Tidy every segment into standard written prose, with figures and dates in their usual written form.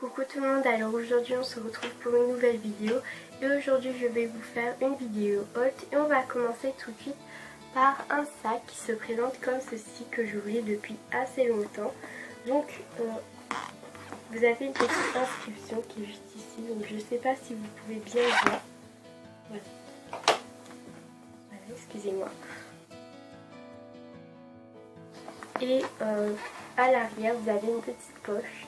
Coucou tout le monde, alors aujourd'hui on se retrouve pour une nouvelle vidéo et aujourd'hui je vais vous faire une vidéo haute et on va commencer tout de suite par un sac qui se présente comme ceci que je voulais depuis assez longtemps. Donc vous avez une petite inscription qui est juste ici, donc je ne sais pas si vous pouvez bien voir. Voilà, excusez-moi. Et à l'arrière vous avez une petite poche.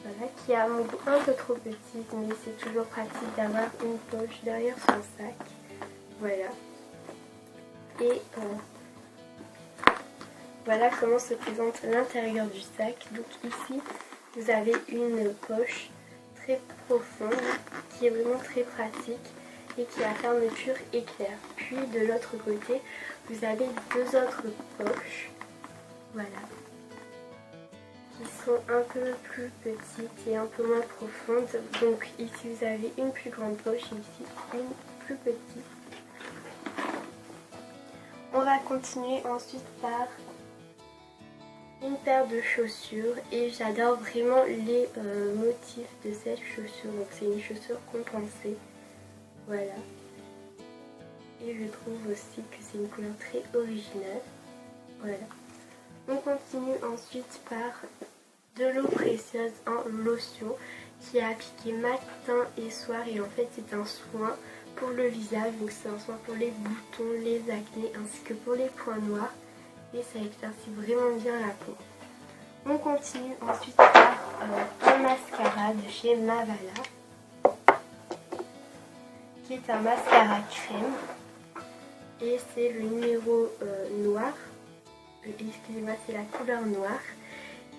Voilà, qui est un peu trop petite, mais c'est toujours pratique d'avoir une poche derrière son sac. Voilà. Et voilà comment se présente l'intérieur du sac. Donc ici, vous avez une poche très profonde, qui est vraiment très pratique et qui a fermeture éclair. Puis de l'autre côté, vous avez deux autres poches. Voilà. Qui sont un peu plus petites et un peu moins profondes. Donc ici vous avez une plus grande poche et ici une plus petite. On va continuer ensuite par une paire de chaussures et j'adore vraiment les motifs de cette chaussure. Donc c'est une chaussure compensée. Voilà. Et je trouve aussi que c'est une couleur très originale. Voilà. On continue ensuite par de l'eau précieuse en lotion qui est appliquée matin et soir et en fait c'est un soin pour le visage, donc c'est un soin pour les boutons, les acnés ainsi que pour les points noirs et ça éclaircit vraiment bien la peau. On continue ensuite par un mascara de chez Mavala qui est un mascara crème et c'est le numéro noir. Excusez-moi, c'est la couleur noire.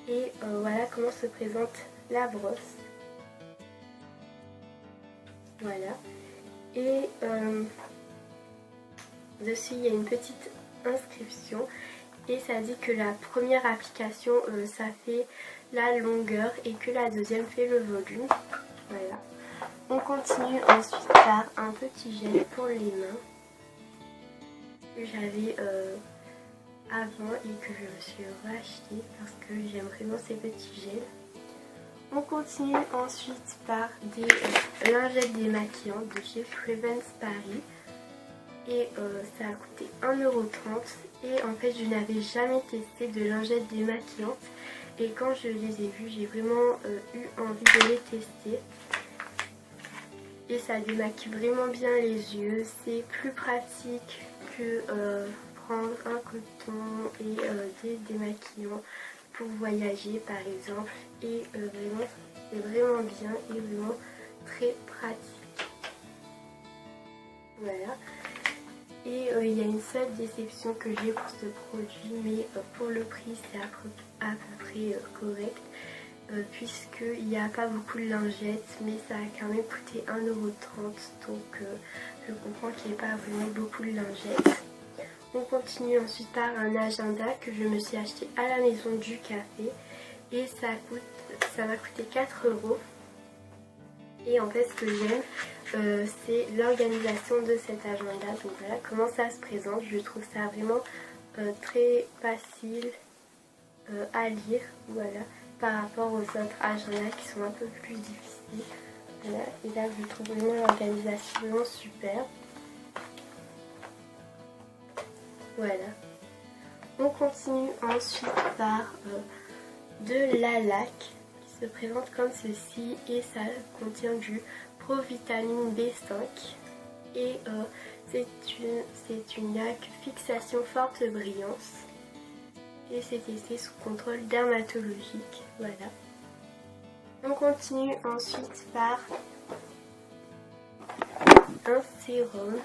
Et voilà comment se présente la brosse. Voilà. Et dessus, il y a une petite inscription. Et ça dit que la première application, ça fait la longueur et que la deuxième fait le volume. Voilà. On continue ensuite par un petit gel pour les mains. Que j'avais avant et que je me suis racheté parce que j'aime vraiment ces petits gels. On continue ensuite par des lingettes démaquillantes de chez Frevence Paris et ça a coûté 1,30 € et en fait je n'avais jamais testé de lingettes démaquillantes et quand je les ai vues j'ai vraiment eu envie de les tester et ça démaquille vraiment bien les yeux, c'est plus pratique que prendre un coton et des démaquillants pour voyager par exemple et vraiment c'est vraiment bien et vraiment très pratique. Voilà. Et il y a une seule déception que j'ai pour ce produit, mais pour le prix c'est à peu près correct puisqu'il n'y a pas beaucoup de lingettes, mais ça a quand même coûté 1,30 € donc je comprends qu'il n'y ait pas vraiment beaucoup de lingettes. On continue ensuite par un agenda que je me suis acheté à la maison du café et ça m'a coûté 4 €. Et en fait ce que j'aime c'est l'organisation de cet agenda. Donc voilà comment ça se présente. Je trouve ça vraiment très facile à lire, voilà, par rapport aux autres agendas qui sont un peu plus difficiles. Voilà. Et là je trouve vraiment l'organisation vraiment super. Voilà. On continue ensuite par de la laque qui se présente comme ceci et ça contient du Provitamine B5 et c'est une laque fixation forte brillance et c'est testé sous contrôle dermatologique. Voilà. On continue ensuite par un sérum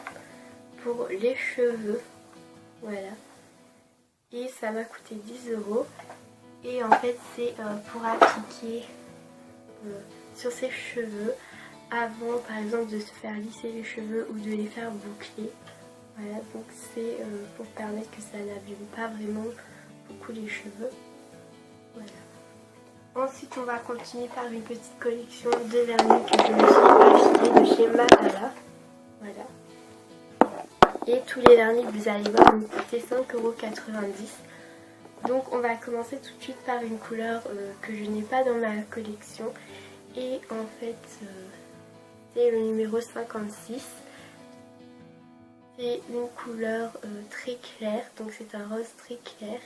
pour les cheveux. Voilà. Et ça m'a coûté 10 €. Et en fait c'est pour appliquer sur ses cheveux avant par exemple de se faire lisser les cheveux ou de les faire boucler. Voilà, donc c'est pour permettre que ça n'abîme pas vraiment beaucoup les cheveux. Voilà. Ensuite on va continuer par une petite collection de vernis que je me suis acheté de chez Mavala. Voilà. Et tous les vernis que vous allez voir me coûtaient 5,90 €. Donc on va commencer tout de suite par une couleur que je n'ai pas dans ma collection Et en fait c'est le numéro 56. C'est une couleur très claire, donc c'est un rose très clair.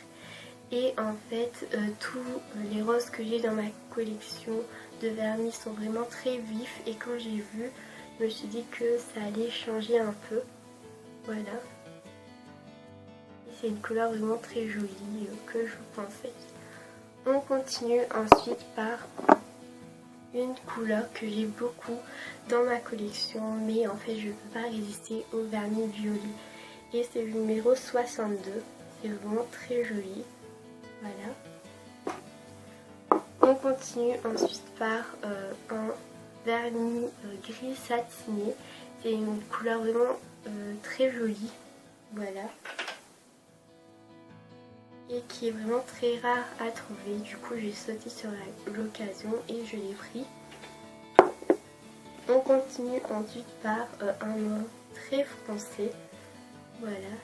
Et en fait tous les roses que j'ai dans ma collection de vernis sont vraiment très vifs. Et quand j'ai vu, je me suis dit que ça allait changer un peu. Voilà. C'est une couleur vraiment très jolie que je vous conseille. On continue ensuite par une couleur que j'ai beaucoup dans ma collection, mais en fait je ne peux pas résister au vernis violet. Et c'est le numéro 62. C'est vraiment très joli. Voilà. On continue ensuite par un vernis gris satiné. C'est une couleur vraiment très jolie. Voilà. Et qui est vraiment très rare à trouver. Du coup j'ai sauté sur l'occasion et je l'ai pris. On continue ensuite par un mauve très foncé. Voilà.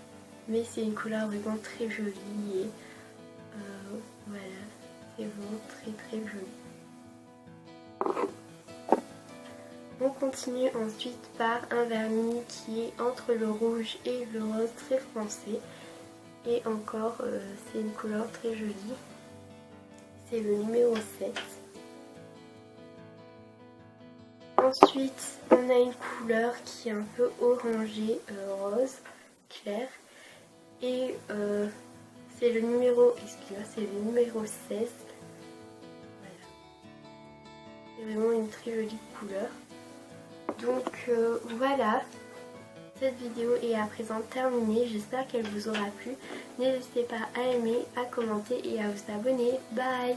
Mais c'est une couleur vraiment très jolie et voilà. C'est vraiment très joli. On continue ensuite par un vernis qui est entre le rouge et le rose très foncé. Et encore, c'est une couleur très jolie. C'est le numéro 7. Ensuite, on a une couleur qui est un peu orangée, rose, clair. Et c'est le numéro, excusez-moi, c'est le numéro 16. Voilà. C'est vraiment une très jolie couleur. Donc voilà. Cette vidéo est à présent terminée, j'espère qu'elle vous aura plu. N'hésitez pas à aimer, à commenter et à vous abonner. Bye!